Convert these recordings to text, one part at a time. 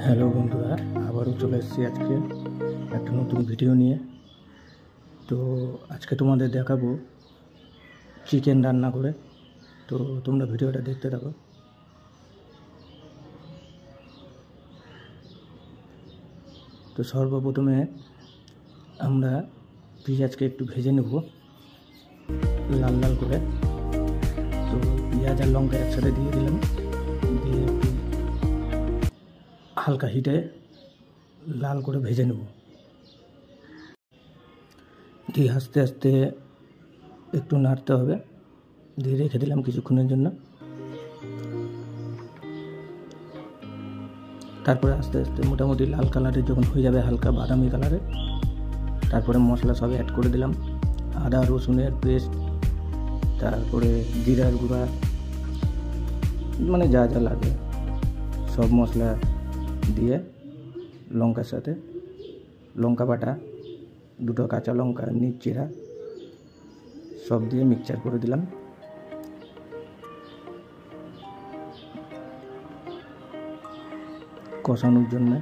Hello বন্ধুরা, আবারও চলে এসেছি আজকে একটা নতুন ভিডিও নিয়ে। তো আজকে তোমাদের দেখাবো চিকেন রান্না করে। তো তোমরা ভিডিওটা দেখতে থাকো। তো সর্বপ্রথমে আমরা পেঁয়াজকে একটু ভেজে নেব লাল লাল করে। তো পেঁয়াজ আর লঙ্কা একসাথে দিয়ে দিলাম, দিয়ে একটু হালকা হিটে লাল করে ভেজে নেব। দিয়ে আস্তে আস্তে একটু নাড়তে হবে, দিয়ে রেখে দিলাম কিছুক্ষণের জন্য। তারপরে আস্তে আস্তে মোটামুটি লাল কালারের যখন হয়ে যাবে, হালকা বাদামি কালারে, তারপরে মশলা সব অ্যাড করে দিলাম। আদা রসুনের পেস্ট, তারপরে জিরার গুঁড়া, মানে যা যা লাগে সব মশলা দিয়ে, লঙ্কার সাথে লঙ্কা বাটা, দুটো কাঁচা লঙ্কা চিরা সব দিয়ে মিক্সচার করে দিলাম। কষানোর জন্য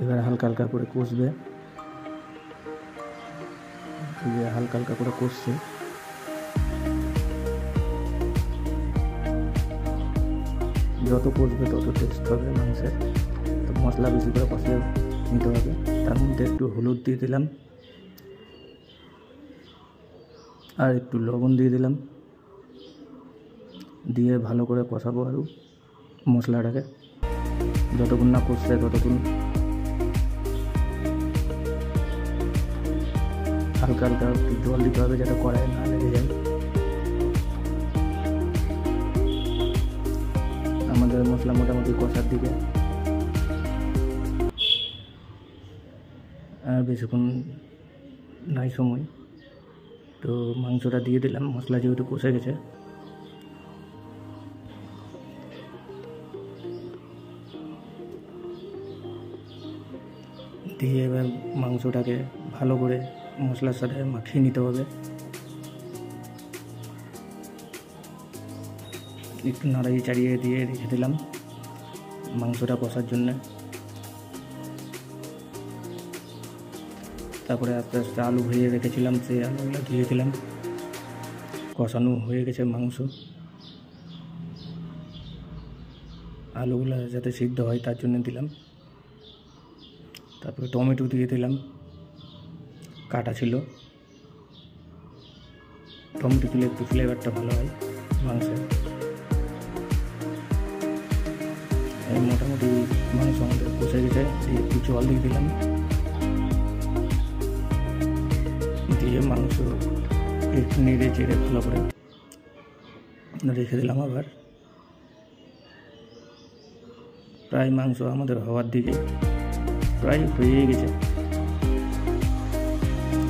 এবার হালকা হালকা করে কষবে, হালকা হালকা করে কষছে। যত কষবে তত টেস্ট হবে মাংসের। তো মশলা বেশি করে কষিয়ে নিতে হবে। তার মধ্যে একটু হলুদ দিয়ে দিলাম আর একটু লবণ দিয়ে দিলাম, দিয়ে ভালো করে কষাবো আরও মশলাটাকে। যতক্ষণ না কষছে ততক্ষণ হালকা হালকা একটু জল দিতে হবে, যাতে কড়াইয়ে না লেগে যায়। আমাদের মশলা মোটামুটি কষার দিকে, আর বেশিক্ষণ নাই সময়। তো মাংসটা দিয়ে দিলাম, মশলা যেহেতু কষে গেছে। দিয়ে এবার মাংসটাকে ভালো করে মশলার সাথে মাখিয়ে নিতে হবে। একটু নাড়িয়ে চাড়িয়ে দিয়ে রেখে দিলাম মাংসটা কষার জন্য। তারপরে আস্তে আস্তে আলু ভেজে রেখেছিলাম, সেই আলুগুলো দিয়ে দিলাম। কষানো হয়ে গেছে মাংস, আলুগুলো যাতে সিদ্ধ হয় তার জন্য দিলাম। তারপরে টমেটো দিয়ে দিলাম, কাটা ছিল। টমেটো দিলে একটু ফ্লেভারটা ভালো হয় মাংসের। মোটামুটি মাংস আমাদের কষে গেছে, দিয়ে একটু জল দিয়ে দিলাম, দিয়ে মাংস একটু নেড়ে চেড়ে ভালো করে রেখে দিলাম। আবার প্রায় মাংস আমাদের হওয়ার দিকে, প্রায় হয়ে গেছে।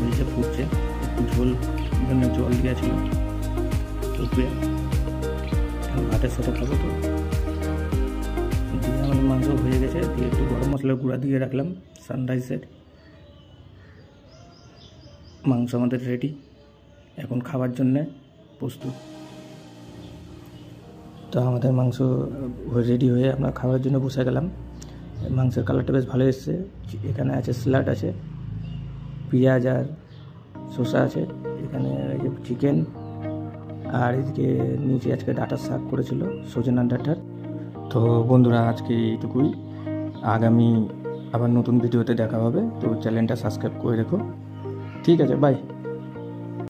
এই যে ফুটছে, একটু ঝোল জন্য জল দিয়েছিল, ভাতের সাথে খাবো। তো দিয়ে আমাদের মাংস হয়ে গেছে, দিয়ে একটু গরম মশলার গুঁড়া দিয়ে রাখলাম সানরাইজের। মাংস আমাদের রেডি, এখন খাবার জন্যে প্রস্তুত। তো আমাদের মাংস রেডি হয়ে আমরা খাওয়ার জন্য বসে গেলাম। মাংসের কালারটা বেশ ভালো এসছে। এখানে আছে স্যালাড, আছে পেঁয়াজ আর শসা আছে, এখানে এই যে চিকেন, আর এদিকে নিচে আজকে ডাঁটার শাক করেছিল, সজনা ডাঁটার। তো বন্ধুরা, আজকে এইটুকুই। আগামী আবার নতুন ভিডিওতে দেখা হবে। তো চ্যানেলটা সাবস্ক্রাইব করে রেখো। ঠিক আছে, বাই।